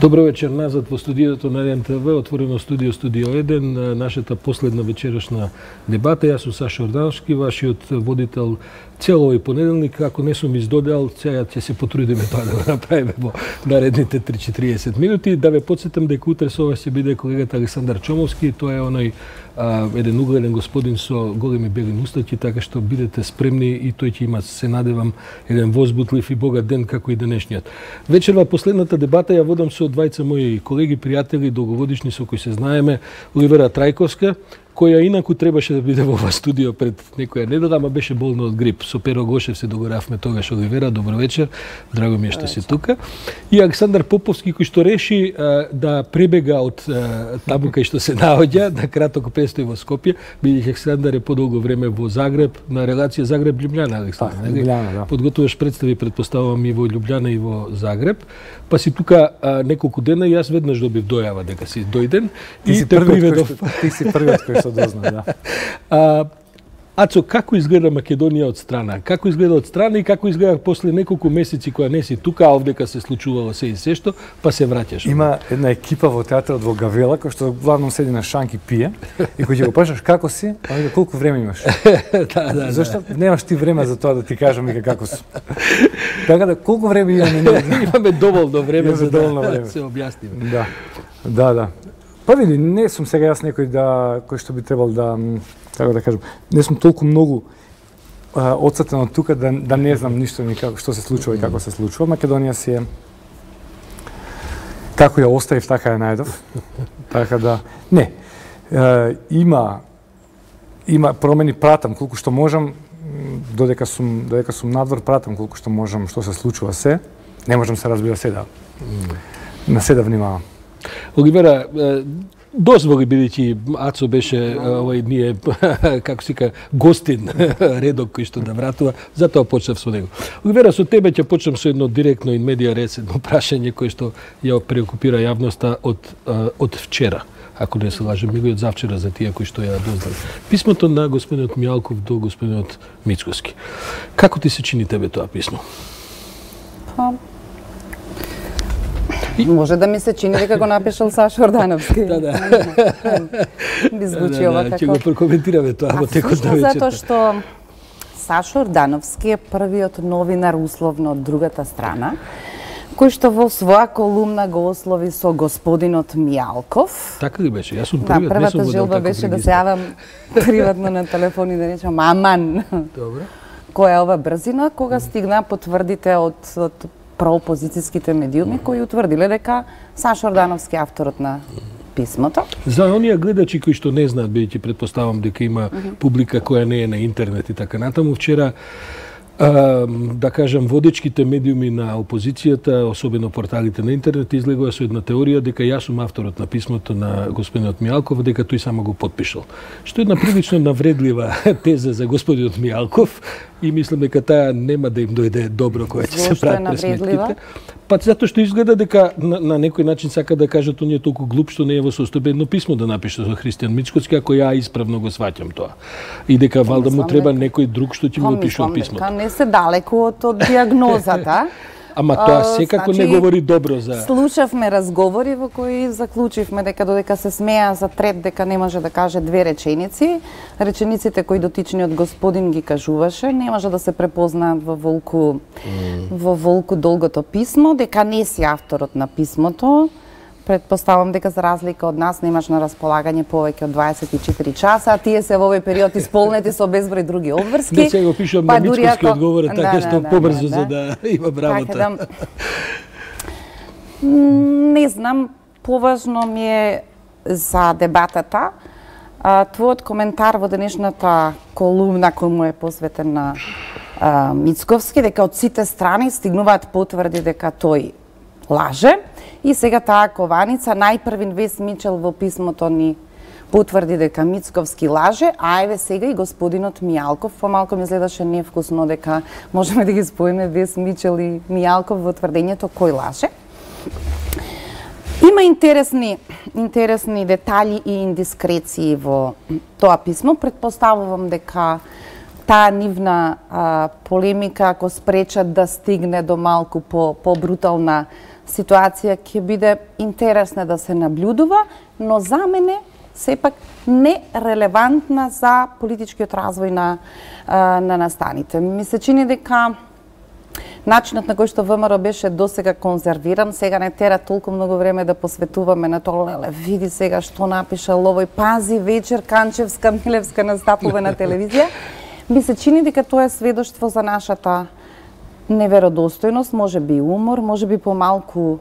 Добро вечер назад во студиото на РНТВ, отворено студио Студио 1, нашата последна вечерашна дебата. Јас сум Сашо Ордановски, вашиот водител цел овој понеделник. Ако не сум издодел, сега ќе се потрудиме тоа да го направиме во наредните 3-40 минути. Да ве подсетам дека утре со вас ќе биде колегата Александар Чомовски. Тоа е оној еден угледен господин со големи бели мустаци, така што бидете спремни и тој ќе има, се надевам, еден возбудлив и богат ден како и денешниот. Вечерва последната дебата ја водам со двајца мои колеги, пријатели, долгогодишни со кои се знаеме, Оливера Трајковска, која инаку требаше да биде во ова студио пред некоја недела, ама беше болна од грип. Со Перо Гошев се договоравме тогаш. Оливера, добро вечер. Драго ми е што си тука. И Александар Поповски, кој што реши да пребега од таму кај што се наоѓа, да кратко престои во Скопје, бидејќи Александар е подолго време во Загреб, на релација Загреб-Љубљана, Александар. Љубљана, да. Подготвуваш представи, предпоставувам, и во Љубљана и во Загреб. Па си тука неколку дена и јас веднаш добив дојава дека си дојден и те приведов. Ти си првиот кој што дозна, да. Ацо, како изгледа Македонија од страна? Како изгледа од страна и како изгледа после неколку месеци која не си тука, а овдека се случувало се и се што, па се враќаш? Има една екипа во театрот во Гавела, кој што главно седи на шанки пие, и кој ќе го прашаш како си, а вика колку време имаш? Да. Зашто немаш ти време за тоа да ти кажам вика како сум? Така да колку време имаме? Имаме доволно време за да се објасниме. Да. Па види, не сум сега јас некој кој што би требал да, така да кажам, не сум толку многу одсетен од тука да не знам ништо ни како што се случува и како се случува. Македонија си е како ја оставив, така ја најдов. Така да не. Има промени, пратам колку што можам, додека сум надвор, пратам колку што можам што се случува се. Не можам се разбира се да на се да внимавам. Оливера, дозволи, бидејќи Ацо беше овој ние, како се ка, гостин редок кој што да вратува, затоа почнав со него. Оливера, со тебе ќе почнам со едно директно in media res, едно прашање кој што ја преокупира јавноста од вчера, ако не се лажам, или од завчера за тие кои што ја дознали. Писмото на господинот Мијалков до господинот Мицкоски. Како ти се чини тебе тоа писмо? Може да ми се чини дека го напишал Сашо Ордановски. Да. Би звучи ова како... Ќе го прокоментираме тоа во текот на вечерта. Затоа што Сашо Ордановски е првиот новинар условно од другата страна, кој што во своја колумна го ослови со господинот Мијалков. Така ли беше? Јас сум првиот, да, првата желба беше да се јавам приватно на телефон и да речам аман. Добро. Која е ова брзина, кога стигна потврдите од проопозицијските медиуми кои утврдиле дека Сашо Ордановски е авторот на писмото. За оние гледачи кои што не знаат, бидејќи претпоставам дека има публика која не е на интернет и така натаму, вчера да кажам, водечките медиуми на опозицијата, особено порталите на интернет, излегува со една теорија дека јас сум авторот на писмото на господинот Мијалков, дека тој само го потпишал. Што е една прилично навредлива теза за господинот Мијалков и мислам дека таа нема да им дојде добро која ќе се прават пресметките. Па затоа што изгледа дека на некој начин сака да кажат он е толку глуп што не е во состојба едно писмо да напише со Христијан Мицкоски, ако ја исправно го сваќам тоа. И дека валда му треба некој друг што ќе му опишува писмото. Дека не се далеку од диагнозата. Ама тоа секако не говори добро за... Слушавме разговори во кои заклучивме дека додека се смеа за трет дека не може да каже две реченици, речениците кои дотичниот господин ги кажуваше не може да се препознаат во волку долгото писмо, дека не си авторот на писмото. Предпоставам дека за разлика од нас немаш на располагање повеќе од 24 часа, а тие се во овој период исполнети со безброј други обврски. Не сега го пишувам на Мицкоски одговора, така што побрзо за да имам работа. Не знам, поважно ми е за дебатата твојот коментар во денешната колумна кој му е посветен на Мицковски, дека од сите страни стигнуваат потврди дека тој лаже. И сега таа кованица, најпрвин Вес Мичел во писмото ни потврди дека Мицковски лаже, а еве сега и господинот Мијалков. Помалку ми изгледаше невкусно дека можеме да ги споиме Вес Мичел и Мијалков во тврдењето кој лаже. Има интересни детали и индискреции во тоа писмо. Предпоставувам дека таа нивна полемика, ако спречат да стигне до малку по-брутална ситуација ќе биде интересна да се наблюдува, но за мене сепак нерелевантна за политичкиот развој на настаните. Ми се чини дека начинот на кој што ВМРО беше досега конзервиран, сега не тера толку многу време да посветуваме на тоа, леле, види сега што напишал овој, пази вечер Канчевска, Милевска настапува на телевизија. Ми се чини дека тоа е сведоштво за нашата неверодостојност, може би умор, може би помалку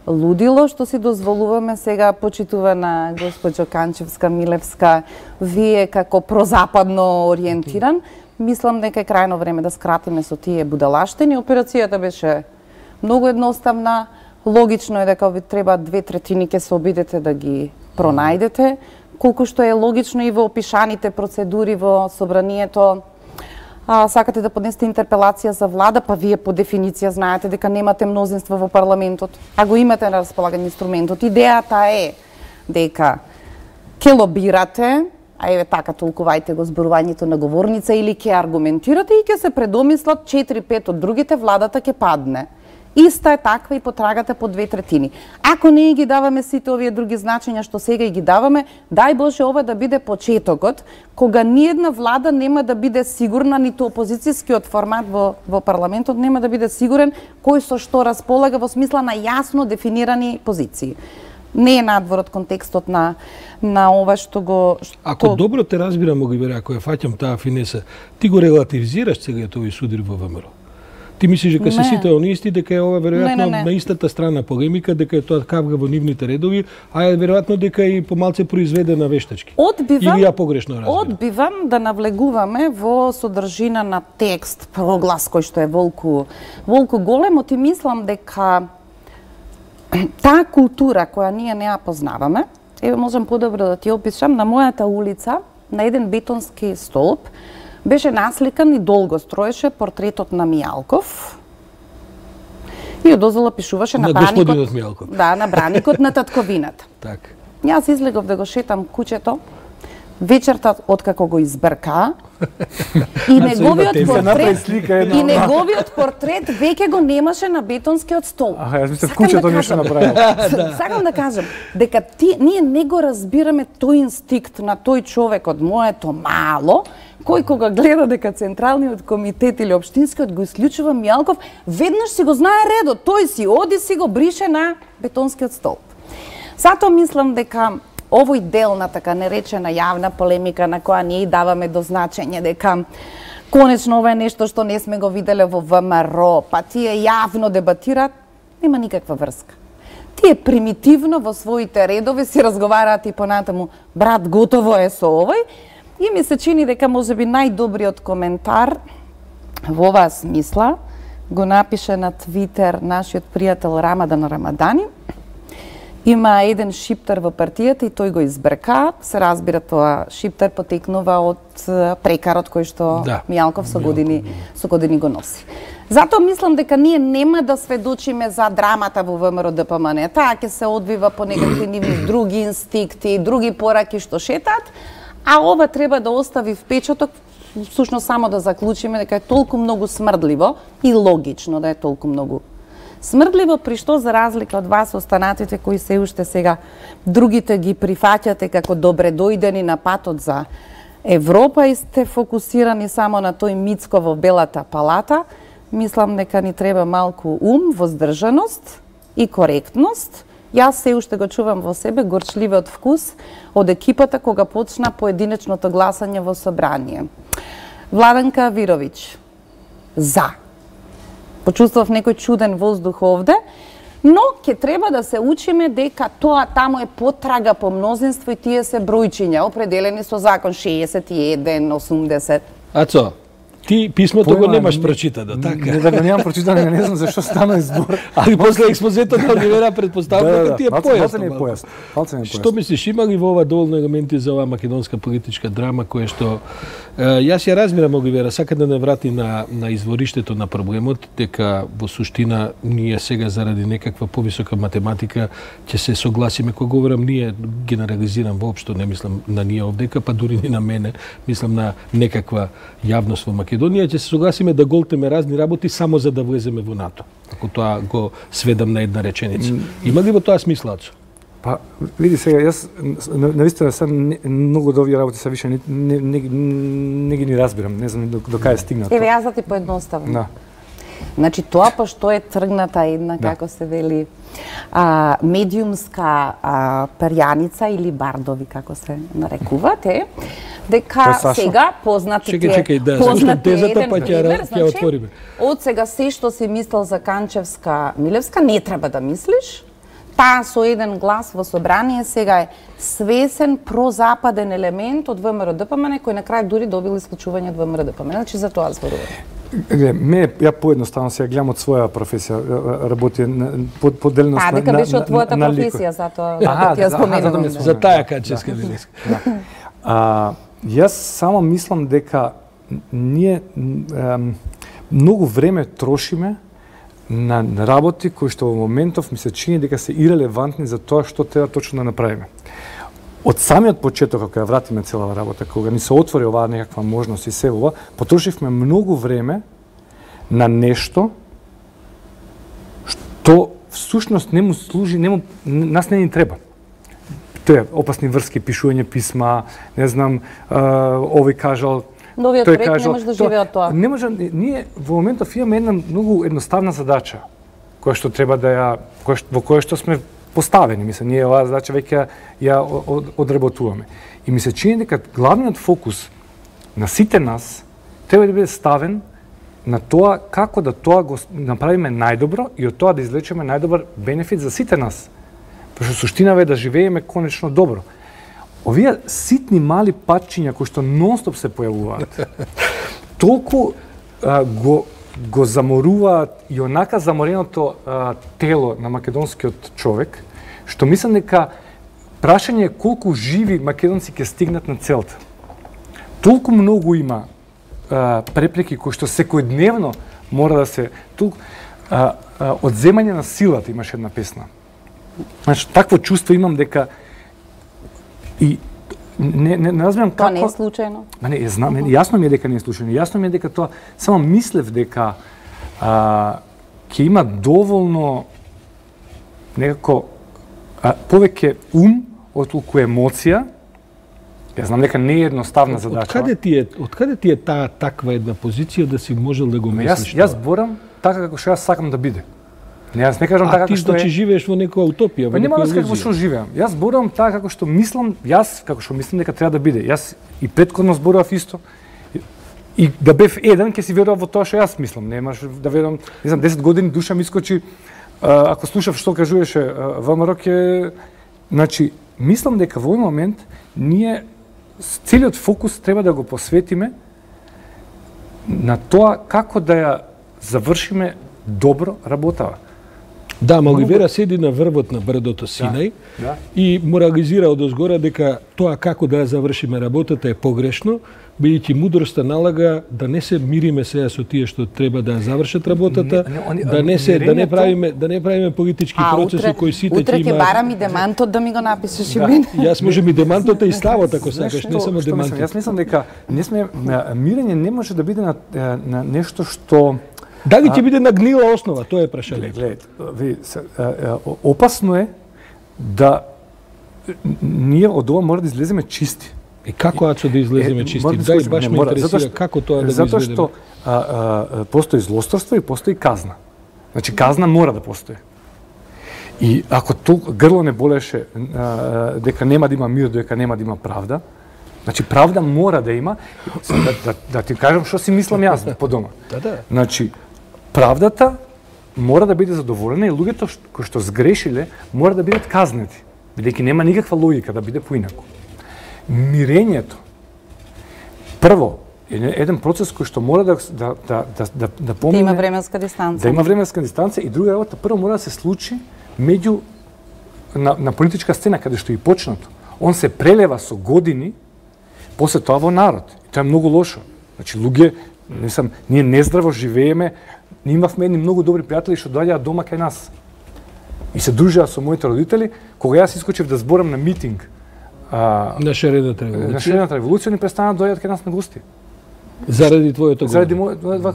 лудило што си дозволуваме сега, почитувана госпоđo Канчевска, Милевска, вие како прозападно ориентиран. Мислам дека е крајно време да скратиме со тие будалаштини. Операцијата беше многу едноставна. Логично е дека ви треба 2/3 ќе се обидете да ги пронајдете. Колку што е логично и во опишаните процедури во собранието, сакате да поднесете интерпелација за влада, па вие по дефиниција знаете дека немате мнозинство во парламентот, а го имате на располагање инструментот. Идејата е дека ќе лобирате, а еве така толкувајте го зборувањето на говорница, или ќе аргументирате и ќе се предомислат 4-5 од другите, владата ќе падне. Иста е таква и потрагата по 2/3. Ако не ги даваме сите овие други значења што сега и ги даваме, дај Боже ова да биде почетокот, кога ниедна влада нема да биде сигурна, ниту опозицијскиот формат во парламентот нема да биде сигурен кој со што располага во смисла на јасно дефинирани позиции. Не е надвор од контекстот на ова што го... Ако добро те разбирам, Огивера, ако ја фаќам таа финеса, ти го релативизираш сега тој судир во ВМРО. Ти мислиш дека се сите они исти, дека е ова веројатно на истата страна полемика, дека е тоа кавга во нивните редови, а е веројатно дека и помалце произведена вештачки. Или ја погрешно разбирам? Одбивам да навлегуваме во содржина на текст, проглас кој што е волку големо. Ти мислам дека таа култура која ние не ја познаваме, еве можам подобро да ти опишам, на мојата улица, на еден бетонски столб, беше насликан и долго строеше портретот на Мијалков и одозола пишуваше на браникот. На господинот Мијалков. Да, на браникот на татковината. Так. Јас излегов да го шетам куќето, вечерта откако го избрка, и неговиот портрет веќе го немаше на бетонскиот стол. Јас мислев куќето нешто направил. Сакам да кажам дека ние не го разбираме тој инстинкт на тој човек од моето мало, кој кога гледа дека Централниот комитет или Општинскиот го исклучува Мијалков, веднаш си го знае редот, тој си оди си го брише на бетонскиот столб. Затоа мислам дека овој дел на така наречена јавна полемика на која ние даваме до значење дека конечно ова е нешто што не сме го виделе во ВМРО, па тие јавно дебатираат, нема никаква врска. Тие примитивно во своите редови си разговараат и понатаму, брат, готово е со овој, и ми се чини дека можеби најдобриот коментар во оваа смисла го напише на Твитер нашиот пријател Рамадан Рамадани. Има еден шиптар во партијата и тој го избрка. Се разбира, тоа шиптар потекнува од прекарот кој што Мијалков со години го носи. Затоа мислам дека ние нема да сведочиме за драмата во ВМРО-ДПМН. Таа ќе се одвива по некакви нивни други инстинкти, други пораки што шетат, а ова треба да остави впечаток, всушност само да заклучиме дека е толку многу смрдливо и логично да е толку многу смрдливо, при што за разлика од вас останатите кои се уште сега другите ги прифаќате како добре дојдени на патот за Европа и сте фокусирани само на тој Мицко во Белата палата, мислам дека ни треба малку ум, воздржаност и коректност. Јас се уште го чувам во себе горчливиот вкус од екипата кога почна поединечното гласање во собрание. Владанка Вировиќ, за. Почувствував некој чуден воздух овде, но ќе треба да се учиме дека тоа таму е потрага по мнозинство и тие се бројчиња, определени со закон 61, 80. Ацо, ти писмото го немаш прочитано, така? Не, да го немам прочитано, не знам зашто стана избор. Али после експозето на Оливера предпоставката ти е појасно. Малце не е појасно. Што мислиш, има ли во ова доволно елементи за оваа македонска политичка драма која што Јас ја разбирам Оливера, сака да не врати на извориштето на проблемот, дека во суштина ние сега заради некаква повисока математика ќе се согласиме. Кога говорам ние, генерализирам воопшто, не мислам на ние овдека, па дури ни на мене, мислам на некаква јавност во Македонија, ќе се согласиме да голтеме разни работи само за да влеземе во НАТО. Ако тоа го сведам на една реченица. Има ли во тоа смисла, Ацо? Па, види сега, јас навистина сам многу од овие работи са више не ги ни разбирам, не знам до кај стигнат. Еве, јас да ти поедноставам. Да. Значи, тоа пошто е тргната една, како се вели, медиумска перјаница или бардови, како се нарекуваат, дека сега познати тезата, па ќе отвориме. Од сега се што си мислел за Канчевска, Милевска, не треба да мислиш. Таа со еден глас во собрание сега е свесен прозападен елемент од ВМРО-ДПМН, кој на крај дури добил исклучување од ВМРО-ДПМН. Значи, за тоа зборувам. Ја поедноставно сега гледам од своја професија, работи поделеност на дека беше од твојата професија, затоа ти ја споменувам. За таа Канчевска Милевска. Јас само мислам дека ние многу време трошиме на работи кои што во моментов ми се чини дека се ирелевантни за тоа што треба точно да направиме. Од самиот почеток, кога ја вратиме целава работа, кога ни се отвори оваа некаква можност и се ова, потрошивме многу време на нешто што всушност не му служи, нас не ни треба. Тоа е опасни врски, пишување писма, не знам, овој кажал, новиот проект не може да живее од тоа. Не може, ние во моментов имаме една многу едноставна задача која што треба да ја во која што сме поставени, мислам, ние оваа задача веќе ја одработуваме. И ми се чини дека главниот фокус на сите нас треба да биде ставен на тоа како да тоа го направиме најдобро и од тоа да извлечеме најдобар бенефит за сите нас. Пошто суштинава е да живееме конечно добро. Овие ситни мали патчиња кои што нонстоп се појавуваат, толку го заморуваат и онака замореното тело на македонскиот човек, што мислам дека прашање е колку живи македонци ќе стигнат на целта. Толку многу има препреки кои што секојдневно мора да се одземање на силата, имаше една песна. Значи, такво чувство имам дека и не разбирам како... Тоа не е случајно? Не, знам, јасно ми е дека не е случајно. Јасно ми е дека тоа... Само мислев дека ќе има доволно некако повеќе ум отколку емоција. Јас знам дека не е едноставна задача. Откаде ти е таа таква една позиција да си можел да го мислиш? Јас борам така како што јас сакам да биде. Јас не кажам така како што ти живееш во некоја утопија, во некоја нема врска како што живеам. Јас зборувам така како што мислам, како што мислам дека треба да биде. Јас и претходно зборував исто. И да бев еден, ќе си верував во тоа што јас мислам. Немаш да верувам, не знам, 10 години душа ми искочи, ако слушав што кажуваше ВМРО ќе... Значи, мислам дека во овој момент ние целиот фокус треба да го посветиме на тоа како да ја завршиме добро работава. Да, Оливера седи на врвот на брдото Синај и морализира одозгора дека тоа како да ја завршиме работата е погрешно, бидејќи мудроста налага да не се мириме сега со тие што треба да ја завршат работата, да не правиме политички процеси кои сите ќе имаат. Утре ќе барам и демантот да ми го напишеш и мене. Јас можем и демантот и ставот ако сакаш, не само демантот. Јас мислам дека мирење не може да биде на нешто што дали ќе биде на гнила основа, тоа е прашање. Опасно е да ние од ова мора да излеземе чисти. И како Ацо да излеземе чисти? Дај баш ме интересира како тоа да го изведеме. Затоа што постои злосторство и постои казна. Значи казна мора да постои. И ако грло не болеше дека нема да има мир, дека нема да има правда, значи правда мора да има, да ти кажам што си мислам јас по дома. Значи правдата мора да биде задоволена и луѓето кои што сгрешиле мора да бидат казнети, бидејќи нема никаква логика да биде поинаку. Мирењето прво е еден процес кој што мора да помине, да има временска дистанца. Да има временска дистанца и друга работа прво мора да се случи меѓу на политичка сцена каде што и почнато. Он се прелева со години после тоа во народ. Тоа е многу лошо. Значи, луѓе, ние нездраво живееме, ние имавме едни многу добри пријатели што доаѓаат дома кај нас. И се дружеа со моите родители, кога јас искочив да зборам на митинг на шарената револуција. На шарената револуција, они престанаа да доаѓаат кај нас на гости. Заради твоето говорење. Заради моето.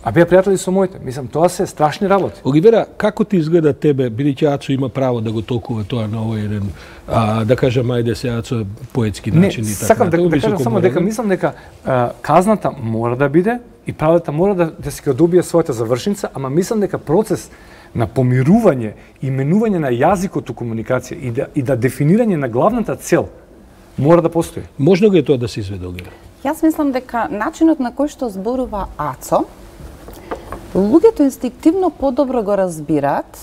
А беа пријатели со моите. Мислам, тоа се страшни работи. Оливера, како ти изгледа тебе, бидејќи Ацо има право да го толкува тоа на овој еден, да кажам, ајде се Ацо поетски начин и така. Сакам да кажам само дека мислам дека казната мора да биде и правдата мора да се добие својата завршница, ама мислам дека процес на помирување и менување на јазикот у комуникација и да дефинирање на главната цел мора да постои. Можно ли е тоа да се изведе, Оливера? Јас мислам дека начинот на кој што зборува Ацо, луѓето инстинктивно подобро го разбираат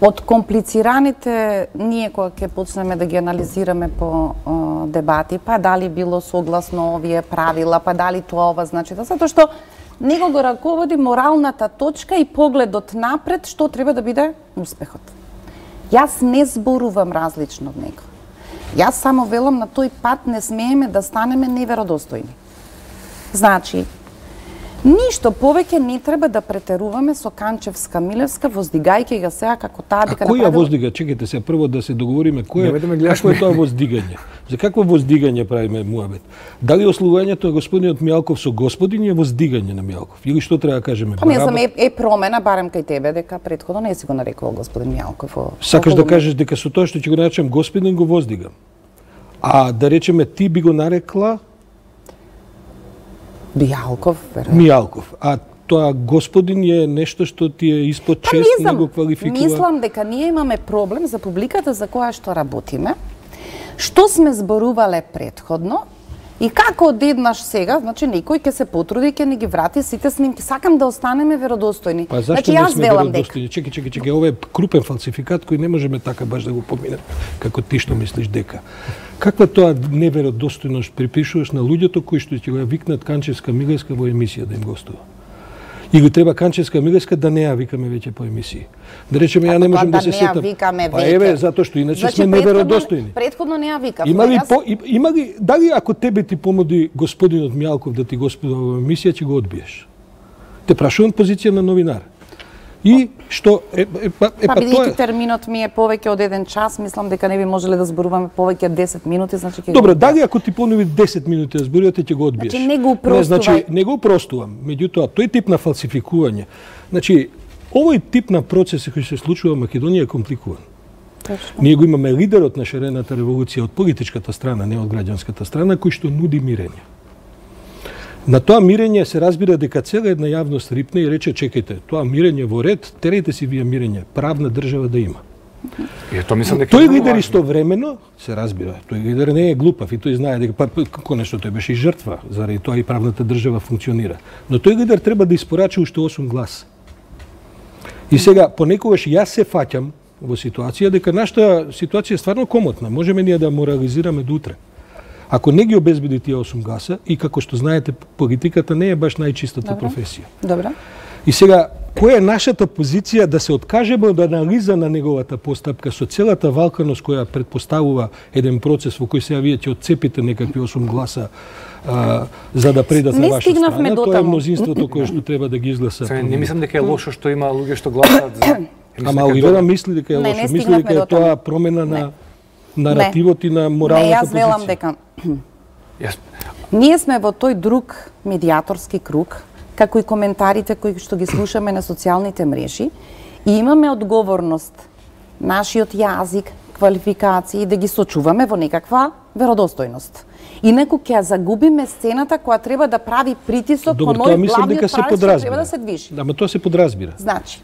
од комплицираните, ние кога ќе почнеме да ги анализираме по дебати, па дали било согласно овие правила, па дали тоа ова значи, затоа што него го раководи моралната точка и погледот напред што треба да биде успехот. Јас не зборувам различно од него. Јас само велам на тој пат не смееме да станеме неверодостојни. Значи, ништо повеќе не треба да претеруваме со Канчевска Милевска, воздигајќи ga сега како таа дека направила. А која воздига? Чекайте се прво да се договориме какво е тоа воздигање. За какво воздигање правиме муабет? Дали ословувањето на господинот Мијалков со господин е воздигање на Мијалков или што треба да кажеме? Па не знам, е промена барем кај тебе дека претходно не си го нарекувал господин Мијалков. Сакаш да кажеш дека со тоа што ќе го наречам господин го воздигам. А да речеме ти би го нарекла Мијалков. А тоа господин е нешто што ти е испод чест, не го квалификува? Мислам дека ние имаме проблем за публиката за која што работиме, што сме зборувале претходно и како одеднаш сега, значи некој ќе се потруди, ќе не ги врати сите снимки. Сакам да останеме веродостојни. Па зашто не сме веродостојни? Чекај, ова е крупен фалсификат кој не можеме така баш да го поминеме, како ти што мислиш дека. Каква тоа неверодостојност припишуваш на луѓето кои што ќе го викнат Канчевска Милевска во емисија да им гостува? Или треба Канчевска Милевска да не ја викаме веќе по емисии? Да речеме, ја не можам да се сетам. Па еве, затоа што иначе сме неверодостојни. Претходно не ја викавме. Има ли, дали ако тебе ти помоди господинот Мијалков да ти гостува во емисија, ќе го одбиеш? Те прашувам позиција на новинар. И што бидејќи терминот ми е повеќе од 1 час, мислам дека не би можеле да зборуваме повеќе од 10 минути, значи ќе. Добро, дали ако ти понуди 10 минути да зборувате, ќе го одбиеш? Значи не го упростувај. Значи не го упростувам. Меѓутоа, тој тип на фалсификување. Значи, овој тип на процес кој се случува во Македонија е компликуван. Точно. Ние го имаме лидерот на шарената револуција од политичката страна, не од граѓанската страна, кој што нуди мирење. На тоа мирење се разбира дека цела една јавност рипне и рече чекајте, тоа мирење во ред, терајте си вие мирење, правна држава да има. Тој лидер истовремено се разбира, тој лидер не е глупав и тој знае дека конечно тој беше и жртва, заради тоа и правната држава функционира. Но тој лидер треба да испорачи уште 8 гласа. И сега понекогаш јас се фаќам во ситуација дека нашата ситуација е стварно комотна, можеме ние да морализираме до утре. Ако не ги обезбеди тие 8 гласа, и како што знаете, политиката не е баш најчистата професија. Добро. И сега, која е нашата позиција да се откажеме од анализа на неговата постапка со целата валканост која предпоставува еден процес во кој сега вие ќе отцепите некакви 8 гласа за да предат на ваша страна, тоа е мнозинството кое што треба да ги изгласа. Не мислам дека е лошо што има луѓе што гласаат за. Ама Оливера мисли дека е лошо, мисли дека е тоа промена на наративот и на моралната позиција. Не, јас велам дека ние сме во тој друг медиаторски круг, како и коментарите кои што ги слушаме на социјалните мрежи, и имаме одговорност нашиот јазик, квалификации да ги сочуваме во некаква веродостојност. Инаку ќе загубиме сцената која треба да прави притисок по ној главниот правец што треба да се движи. Да, ма тоа се подразбира. Значи,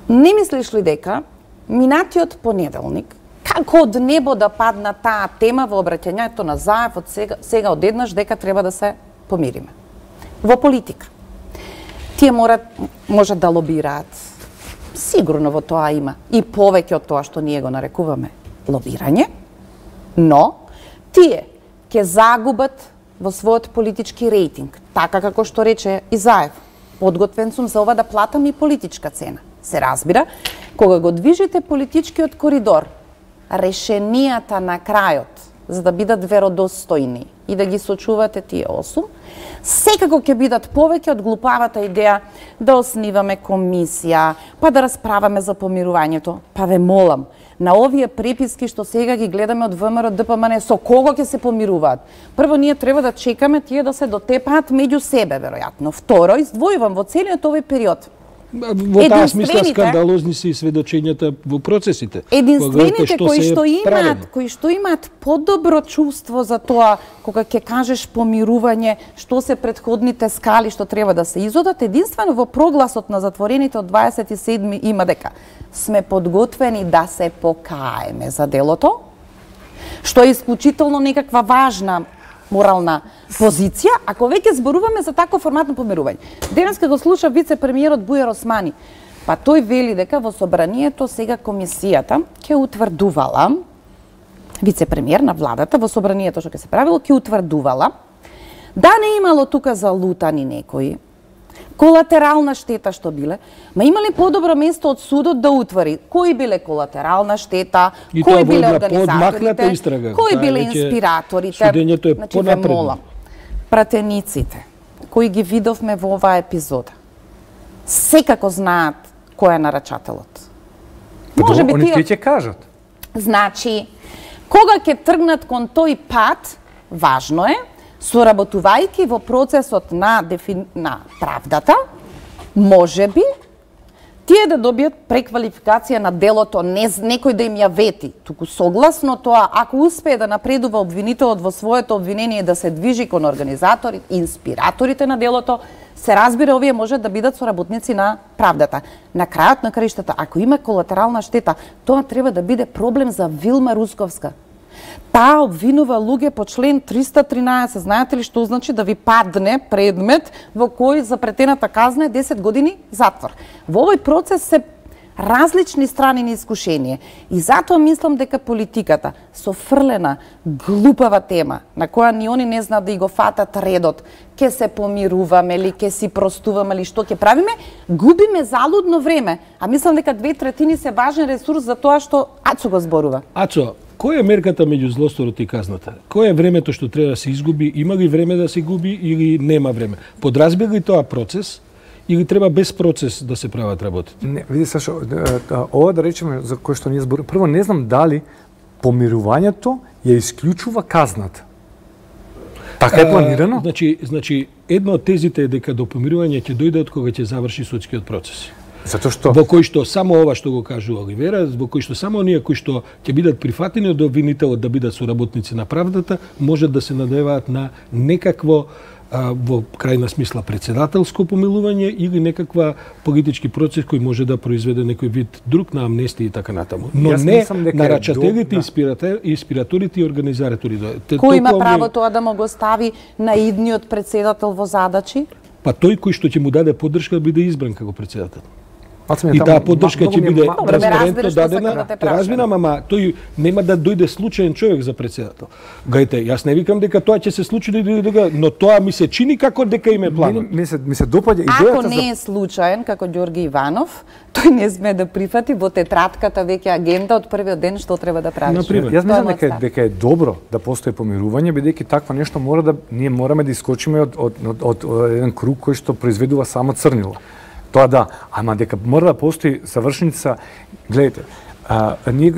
не мислиш ли дека минатиот понеделник како од небо да падна таа тема во обраќањето на Заев од сега одеднаш дека треба да се помириме? Во политика. Тие можат да лобираат. Сигурно во тоа има и повеќе од тоа што ние го нарекуваме лобирање, но тие ќе загубат во својот политички рейтинг, така како што рече и Заев. Подготвен сум за ова да платам и политичка цена. Се разбира, кога го движите политичкиот коридор, решенијата на крајот за да бидат веродостојни и да ги сочувате тие 8, секако ќе бидат повеќе од глупавата идеја да основиваме комисија, па да расправаме за помирувањето. Па ве молам, на овие преписки што сега ги гледаме од ВМРО ДПМН, со кого ќе се помируваат? Прво, ние треба да чекаме тие да се дотепаат меѓу себе, веројатно. Второ, издвојувам во целиот овој период. Во таа смисла скандалозни се и сведочењата во процесите. Единствените кои што имаат подобро чувство за тоа кога ќе кажеш помирување, што се претходните скали што треба да се изодат, единствено во прогласот на затворените од 27 има дека сме подготвени да се покаеме за делото, што е исклучително некаква важна морална позиција, ако веќе зборуваме за таков формат на помирување. Денеска го слуша вице-премиерот Бујар Османи, па тој вели дека во собранието сега комисијата ќе утврдувала, вице-премиер на владата во собранието што ќе се правило, ќе утврдувала да не имало тука залутани некои, колатерална штета што биле, ма имали подобро место од судот да утвари кои биле колатерална штета, кои биле организаторите, кои биле инспираторите. Значи, ве молам, пратениците кои ги видовме во оваа епизода, секако знаат кој е нарачателот. Може би тие ќе кажат. Значи, кога ќе тргнат кон тој пат, важно е соработувајќи во процесот на правдата, може би, тие да добијат преквалификација на делото, не некој да им ја вети, туку согласно тоа, ако успее да напредува обвинителот во своето обвинение да се движи кон организаторите, инспираторите на делото, се разбира, овие можат да бидат соработници на правдата. На крајот на краиштата, ако има колатерална штета, тоа треба да биде проблем за Вилма Русковска. Таа обвинува луѓе по член 313. Знаете ли што значи да ви падне предмет во кој запретената казна е 10 години затвор? Во овој процес се различни страни на искушение. И затоа мислам дека политиката со фрлена, глупава тема, на која ни они не знаат да и го фатат редот, ќе се помируваме ли, ќе си простуваме ли, што ќе правиме, губиме залудно време. А мислам дека 2/3 се важен ресурс за тоа што Ацо го зборува. Ацо, која е мерката меѓу злосторот и казната? Кој е времето што треба да се изгуби? Има ли време да се губи или нема време? Подразбира ли тоа процес или треба без процес да се прават работите? Не, види Сашо, ова да речеме за кој што ние зборуваме. Прво не знам дали помирувањето ја исклучува казната. Така е планирано? Значи една од тезите е дека до помирување ќе дојде од кога ќе заврши судскиот процес. Затоа што во кој што само ова што го кажува Оливера, во кој што само оние кои што ќе бидат прифатени од обвинителот да бидат соработници на правдата, можат да се надеваат на некакво во крајна смисла председателско помилување или некаква политички процес кој може да произведе некој вид друг на амнестија и така натаму. Но не нарачателите, инспираторите и организаторите. Кој има право тоа да му го стави на идниот председател во задачи? Па тој кој што ќе му даде поддршка биде избран како председател. И таа поддршка ќе биде транспарентно дадена. Разбирам, ама тој нема да дојде случаен човек за председател. Гајте, јас не викам дека тоа ќе се случи, но тоа ми се чини како дека им е планот. Ми се допаѓа идејата. Ако не е случаен како Ѓорги Иванов, тој не сме да прифати во тетратката веќе агенда од првиот ден што треба да правиш. Јас мислам дека е добро да постои помирување, бидејќи такво нешто ние мораме да искочиме од еден круг кој што произведува само црнило. Тоа да, ама дека мора да постои совршеница. Гледайте, ние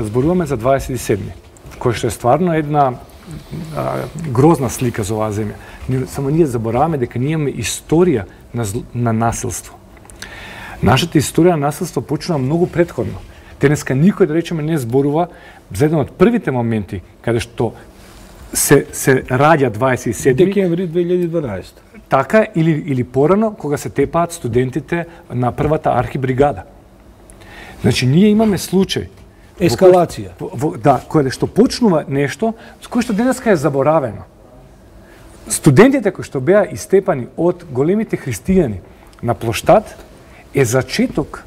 зборуваме за 27-ми, кој што е стварно една грозна слика за оваа земја. Само ние забораваме дека ние имаме историја на насилство. Нашата историја на насилство почнува многу претходно. Денеска никој, да речеме, не зборува за еден од првите моменти каде што се раѓа 27 декември 2012. Така или порано кога се тепаат студентите на првата архибригада. Значи ние имаме случај ескалација. Кога што почнува нешто кој што денеска е заборавено. Студентите кои што беа истепани од големите христијани на плоштад е зачеток.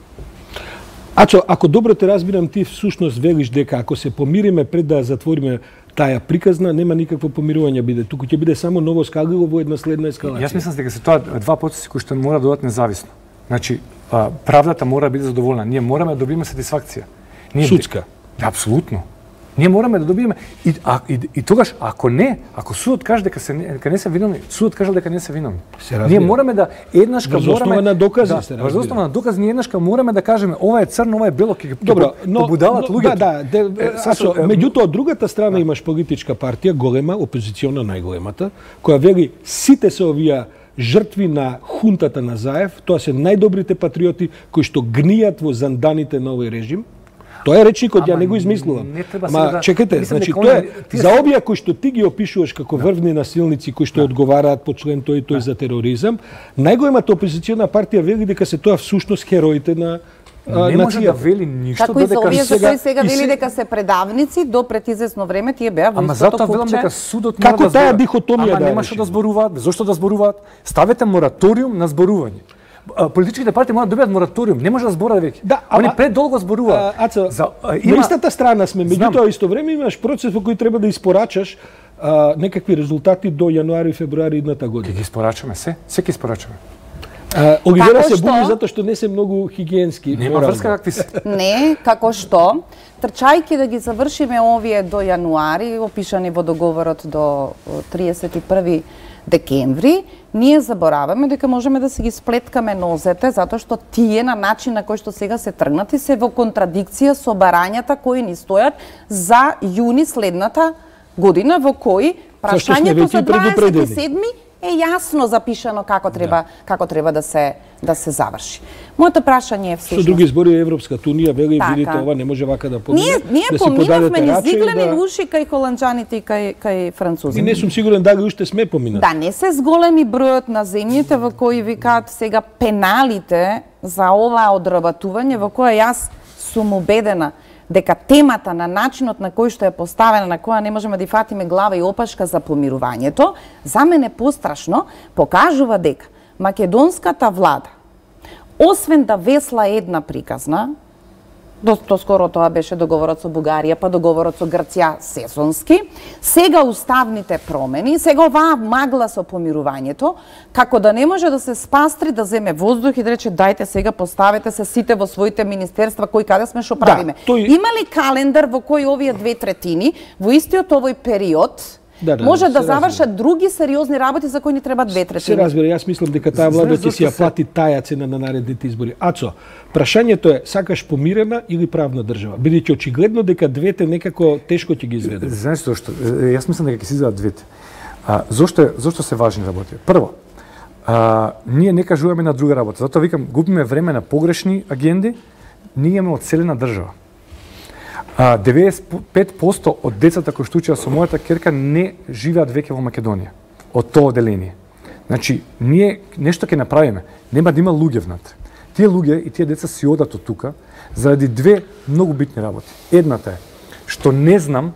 Ачо, ако добро те разбирам, ти всушност велиш дека ако се помириме пред да затвориме таа приказна, нема никакво помирување биде. Туку ќе биде само ново скалило во една следна ескалација. Јас мислам дека се тоа два процеси кои што мора да додат независно. Значи, правдата мора да биде задоволна. Ние мораме да добиеме сатисфакција. Судска. Апсолутно. Ние мораме да добиеме и тогаш ако судот каже дека не се виновни, судот каже дека не се виновни. Ние мораме да еднашка врз основа на докази, се врз основа на докази ние еднашка мораме да кажеме ова е црно, ова е бело, ќе побудалат луѓето. Меѓутоа, од другата страна имаш политичка партија, голема, опозициона најголемата, која вели сите се овие жртви на хунтата на Заев, тоа се најдобрите патриоти кои што гнијат во занданите на овој режим. Тоа е речникот, ја не го измислувам. Чекајте, значи тоа е за овие кои што ти ги опишуваш како врвни насилници кои што одговараат по член тој и тој за тероризам, најголемата опозициона партија вели дека се тоа всушност хероите на не може да вели ништо како додека овие за кои сега вели дека се предавници до пред известно време тие беа во истото купче. Затоа велам дека судот мора како таа дихотомија да немаше да зборуваат, зошто да зборуваат? Ставете мораториум на зборување. Политичките партии мора да добијат мораториум, не може да зборат веќе. Они предолго зборуваат. На истата страна сме, меѓутоа исто време имаш процес во кој треба да испорачаш некакви резултати до јануари, февруари идната година. Ќе ги испорачаме се ќе испорачаме. Оливера се буни затоа што не се многу хигиенски. Нема врска какви се. Не, како што, трчајки да ги завршиме овие до јануари, опишани во договорот до 31 декември, ние забораваме дека можеме да се ги сплеткаме нозете, затоа што тие на начин на кој што сега се тргнати се во контрадикција со барањата кои ни стојат за јуни следната година, во кои прашањето за 27 е јасно запишано како треба да се заврши. Моето прашање е всушност. Со други збори Европската унија вели видите ова не може вака да помине. Ние да поминавме низ зиглени уши кај холанџаните и кај французите. И не сум сигурен дали уште сме поминати. Да не се зголеми бројот на земјите во кои викаат сега пеналите за ова одработување, во која јас сум убедена дека темата на начинот на кој што е поставена, на која не можеме да фатиме глава и опашка за помирувањето, за мене пострашно покажува дека македонската влада, освен да весла една приказна, доскоро тоа беше договорот со Бугарија, па договорот со Грција сезонски, сега уставните промени, сега оваа магла со помирувањето, како да не може да се спастри, да земе воздух и да рече дајте сега поставете се сите во своите министерства, кои каде сме што правиме. Има ли календар во кој овие 2/3 во истиот овој период може да завршат други сериозни работи за кои ни треба 2/3? Се разбира, јас мислам дека таа влада ќе си ја плати таа цена на наредните избори. Ацо, прашањето е сакаш помирена или правна држава? Бидејќи очигледно дека двете некако тешко ќе ги изведат. Знаеш зошто? Јас мислам дека ќе се изведат двете. Зошто се важни работи? Прво, ние не кажуваме на друга работа. Затоа викам, губиме време на погрешни агенди, ние имаме одселена држава. 95% од децата кои што учеа со мојата ќерка не живеат веќе во Македонија, од тоа оделение. Значи, ние нешто ќе направиме, нема да има луѓе внатре. Тие луѓе и тие деца си одат од тука заради две многу битни работи. Едната е што не знам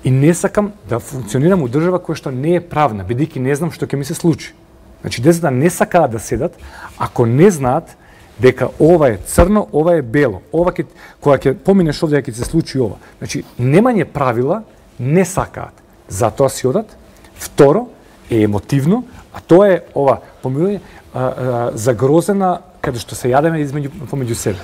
и не сакам да функционирам у држава која што не е правна, бидејќи не знам што ќе ми се случи. Значи, децата не сакаат да седат ако не знаат дека ова е црно, ова е бело. Ова кога ќе поминеш овде ќе се случи ова. Значи, немање правила не сакаат. Затоа си одат. Второ е емотивно, а тоа е ова помилување загрозена каде што се јадеме помеѓу себе.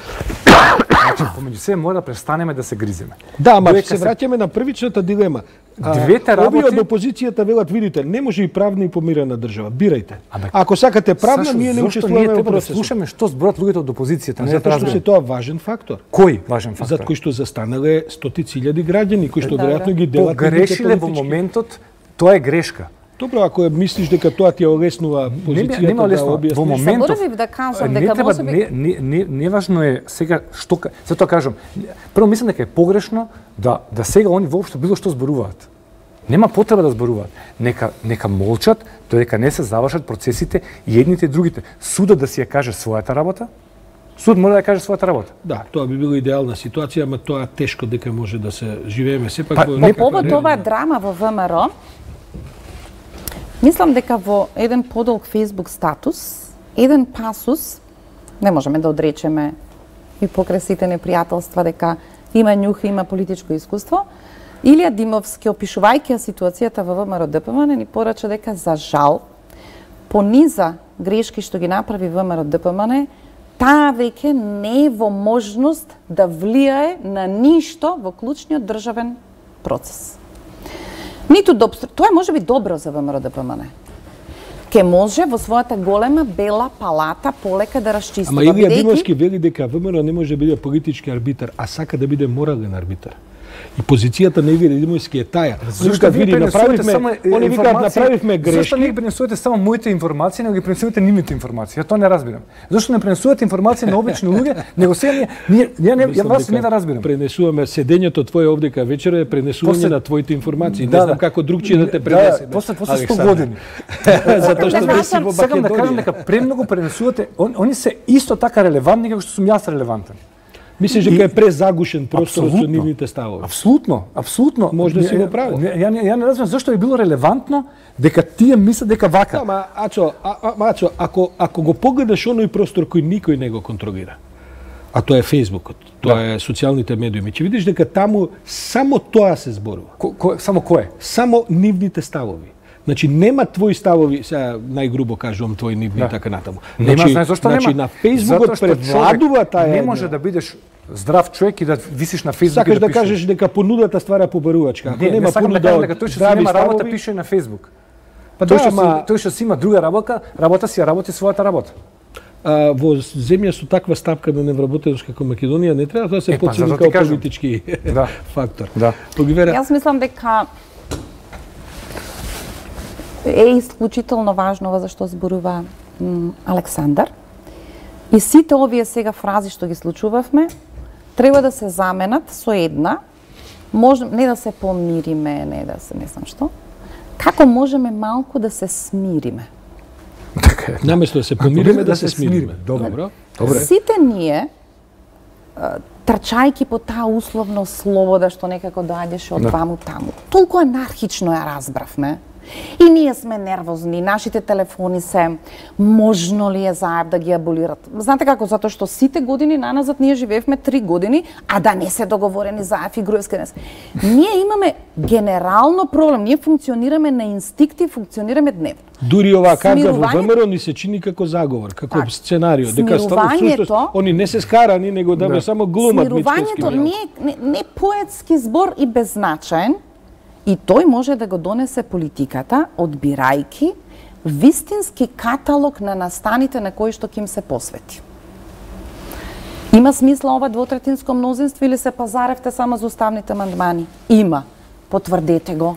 Значи, помеѓу себе мора да престанеме да се гриземе. Да, ама се враќаме на првичната дилема. Двете работи... Овие од опозицијата велат, видите, не може и правна и помирена држава. Бирајте. Ако сакате правна, Сашо, ние не учествуваме во процесот. Да слушаме што зборат луѓето од опозицијата. Затоа што се тоа важен фактор. Кој важен фактор? За кој што застанале стотици илјади граѓани, кои што веројатно ги делат погрешиле во моментот, тоа е грешка. Добро, ако мислиш дека тоа ти ја олеснува позицијата да објасниш. Во моментов да кажам дека можеби неважно е сега што затоа кажам. Прво мислам дека е погрешно да сега они воопшто било што зборуваат. Нема потреба да зборуваат. Нека молчат додека не се завршат процесите и едните и другите. Судот да си ја каже својата работа. Суд мора да каже својата работа. Да, тоа би била идеална ситуација, ама тоа тешко дека може да се живееме сепак во некаква. По повод оваа драма во ВМРО, мислам дека во еден подолг Facebook статус, еден пасус, не можеме да одречеме и покрај сите непријателства дека има њух, има политичко искуство, Илија Димовски, опишувајќи ситуацијата во ВМРО ДПМН, ни порача дека за жал, по низа грешки што ги направи ВМРО ДПМН, таа веќе не е во можност да влијае на ништо во клучниот државен процес. Ниту да тоа може би добро за ВМРО-ДПМН. Ке може во својата голема бела палата полека да расчистува. Ама Илија Димовски вели дека ВМРО не може да биде политички арбитар, а сака да биде морален арбитар. И позицијата на Илија Димовски е таја. Зашто вие пренесувате само они викаат направивме грешки. Зашто не ги пренесувате само моите информации, него ги пренесувате нивните информации? Ја тоа не разбирам. Зашто не пренесувате информации на обични луѓе, него сега ја вас не да разбирам. Пренесуваме седењето твое овдека вечера е пренесување на твоите информации. Не знам како другчије да те пренесеме. После 100 години. Затоа што не си во Македонија. Сакам да кажам дека премногу пренесувате, они се исто така релевантни како што сум јас релевантен. Мислиш дека е презагушен просторот со нивните ставови? Апсолутно. Може да си го прави. Ја не разбирам зашто е било релевантно дека тие мислат дека вака. Ама Ачо, ако го погледаш оној простор кој никој не го контролира, а тоа е Фејсбукот, тоа е социјалните медиуми, ќе видиш дека таму само тоа се зборува. Само кое? Само нивните ставови. Значи нема твои ставови, сега најгрубо кажувам твои нивни така натаму. Нема, зашто нема? Значи на Фејсбукот превладува таа не може да бидеш здрав човек и да висиш на Фејсбук. Сакаш да кажеш дека понудата ствара побарувачка. Ако нема понуда, дека тој што нема работа пише на Фејсбук. Па тој што си има друга работа си ја работи својата работа. Во земја со таква стапка на невработеност како Македонија не треба да се подцени како политички фактор. Јас мислам дека е исклучително важно за што зборува Александар. И сите овие сега фрази што ги случувавме, треба да се заменат со една, не да се помириме, не да се не знам што, како можеме малку да се смириме. Наместо да се помириме, да се смириме. Добро. Сите ние, трчајки по таа условно слобода што некако доаѓаше од ваму таму, толку анархично ја разбравме. И ние сме нервозни, нашите телефони се можно ли е заеб да ги аболират. Знаете како, затоа што сите години наназад ние живеевме 3 години, а да не се договорени заеб и груевски днес. Ние имаме генерално проблем, ние функционираме на инстинкти, функционираме дневно. Дури оваа карга во ВМРО ни се чини како заговор, како сценарио, дека всушност они не се скарани, него да ме само глумат мичкински. Смирувањето не поетски збор и беззначаен, и тој може да го донесе политиката, одбирајки вистински каталог на настаните на кои што ќе им се посвети. Има смисла ова двотретинско мнозинство или се пазаревте само за уставните амандмани? Има. Потврдете го.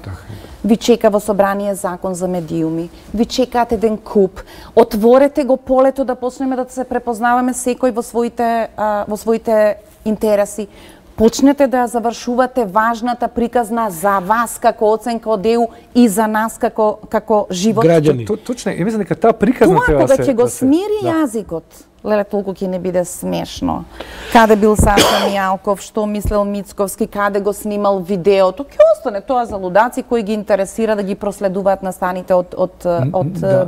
Ви чека во собрание закон за медиуми, ви чекаат еден куп, отворете го полето да почнеме да се препознаваме секој во своите интереси. Почнете да завршувате важната приказна за вас како оценка од ЕУ и за нас како живот. Граѓани. Точно, ја мислам дека таа приказна треба да се... Тоа кога ќе го смири јазикот, леле, толку ќе не биде смешно. Каде бил Саша Мијалков, што мислел Мицковски, каде го снимал видеото, ќе остане тоа за лудаци кои ги интересира да ги проследуваат настаните од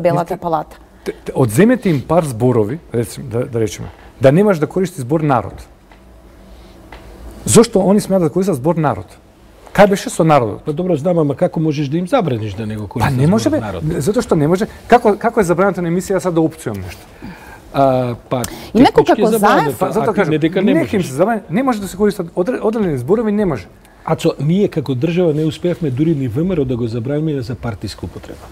Белата палата. Одземете им пар зборови, да речеме, да немаш да користи збор народ. Зошто они смеат да користат збор народ? Кај беше со народот? Па добро знам, ама како можеш да им забраниш да не го користат збор народ? Затоа што не може. Како е забрането на емисија сад да опцијам нешто? И некој како заев, затоа кажам, нека им се забрани, не може да се користат одредени зборови, не може. Ачо, ние како држава не успеавме дури ни ВМРО да го забраниме за партиска употреба.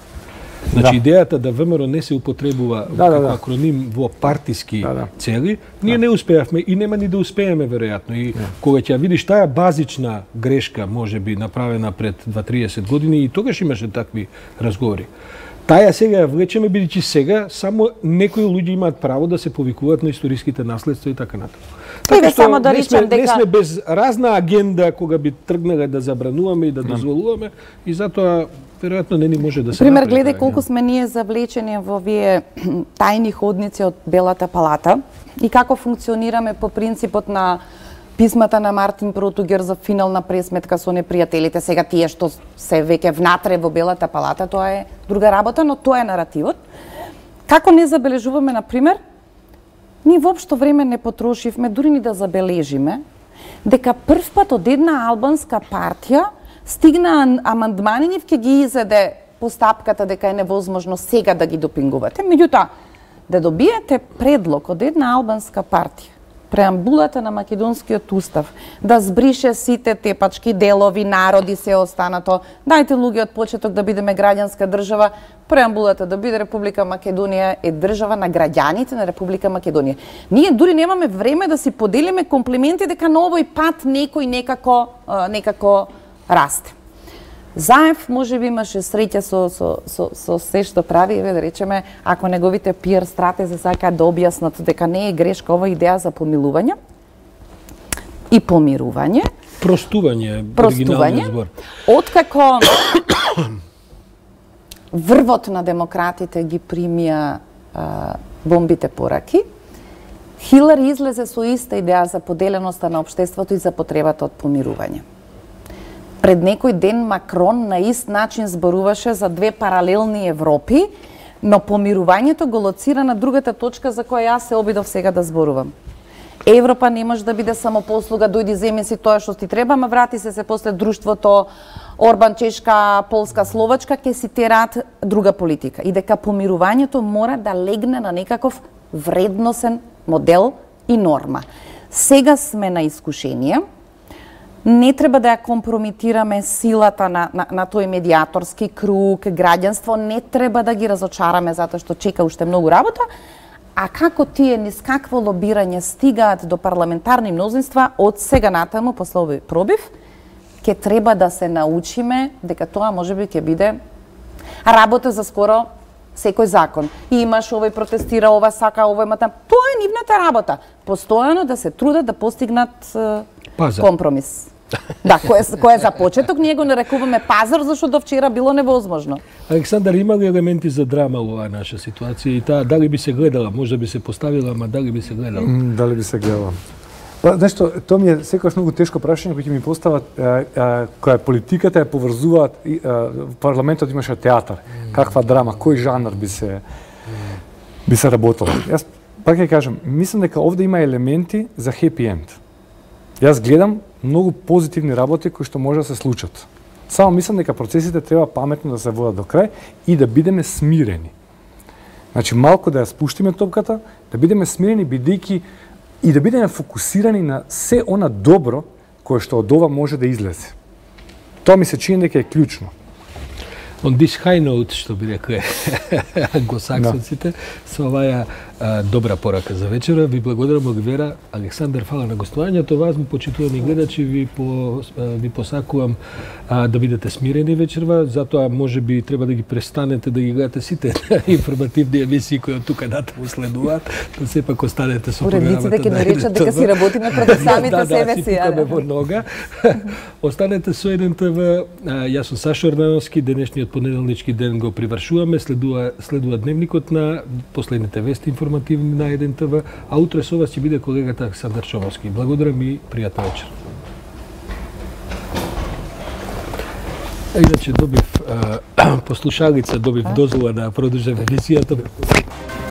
Значи, идејата да ВМРО не се употребува како акроним во партиски цели, ние не успеавме и нема ни да успееме, веројатно. И кога ќе видиш таа базична грешка, може би, направена пред 2-30 години, и тогаш имаше такви разговори. Таја сега ја влечеме, бидејќи сега само некои луѓе имаат право да се повикуваат на историските наследства и така натаму. Така што не сме без разна агенда кога би тргнале да забрануваме и да дозволуваме, и затоа веројатно не ни може да се пример, гледај колку сме ние завлечени во овие тајни ходници од Белата палата и како функционираме по принципот на писмата на Мартин Протугер за финална пресметка со непријателите. Сега тие што се веќе внатре во Белата палата, тоа е друга работа, но тоа е наративот. Како не забележуваме, на пример, ние воопшто време не потрошивме, дури ни да забележиме, дека првпат од една албанска партија стигна амандмани, ќе ги изеде постапката дека е невозможно сега да ги допингувате. Меѓутоа, да добиете предлог од една албанска партија, преамбулата на македонскиот устав, да збрише сите тепачки делови, народи, се останато, дајте луѓе од почеток да бидеме граѓанска држава, преамбулата да биде Република Македонија е држава на граѓаните на Република Македонија. Ние дури немаме време да си поделиме комплименти дека на овој пат некој некако расте. Заев може би имаше среќа со се што прави, да речеме, ако неговите пиар стратези сакаат да објаснат дека не е грешка ова идеја за помилување и помирување. Простување, оригиналниот збор. Откако врвот на демократите ги примија бомбите пораки, Хилари излезе со иста идеја за поделеноста на општеството и за потребата од помирување. Пред некој ден Макрон на ист начин зборуваше за две паралелни Европи, но помирувањето го лоцира на другата точка за која јас се обидов сега да зборувам. Европа не може да биде само послуга, дојди земи си тоа што ти треба, ма врати се после друштвото Орбан, Чешка, Полска, Словачка, ќе си тераат друга политика. И дека помирувањето мора да легне на некаков вредносен модел и норма. Сега сме на искушение. Не треба да ја компрометираме силата на тој медиаторски круг, граѓанство, не треба да ги разочараме затоа што чека уште многу работа, а како тие низ какво лобирање стигаат до парламентарни мнозинства, од сега натаму, после овој пробив, ќе треба да се научиме дека тоа можеби ќе биде работа за скоро секој закон. И имаш овој протестира, ова сака, овој мата. Тоа е нивната работа. Постојано да се трудат да постигнат компромис. Да, кој е за почеток, ние го нарекуваме пазар, зашто до вчера било невозможно. Александар, има ли елементи за драма во оваа наша ситуација и таа дали би се гледала, може би се поставила, ама дали би се гледала? Дали би се гледала. Нешто, тоа ми е секогаш многу тешко прашање кој ќе ми постават која политиката ја поврзуваат, парламентот имаше театар, каква драма, кој жанр би се работело. Јас пак ќе кажам, мислам дека овде има елементи за хепи енд. Јас гледам многу позитивни работи кои што може да се случат. Само мислам дека процесите треба паметно да се водат до крај и да бидеме смирени. Значи малку да ја спуштиме топката, да бидеме смирени бидејќи и да бидеме фокусирани на се она добро кое што од ова може да излезе. Тоа ми се чини дека е клучно. On this high note, што би рекле англосаксонците, со оваа добра порака за вечера. Ви благодарам, Оливера. Александар, фала на гостувањето. Вас, ми почитувани гледачи, ви посакувам да бидете смирени вечерва, затоа може би треба да ги престанете да ги гледате сите информативни емисии кои од тука натаму следуваат, да сепак останете со програмата. Уредниците ќе наречат дека си работиме против самите себе си. Да, си во нога. Останете со 1TV. Јас сум Сашо Ордановски. Денешниот понеделнички ден го привршуваме. Следува дневникот на последните вести информативни на 1TV, а утре со вас ќе биде колегата Александар Чововски. Благодарам и пријатна вечер. Иначе добив послушалица, добив дозвола да продолжам емисијата.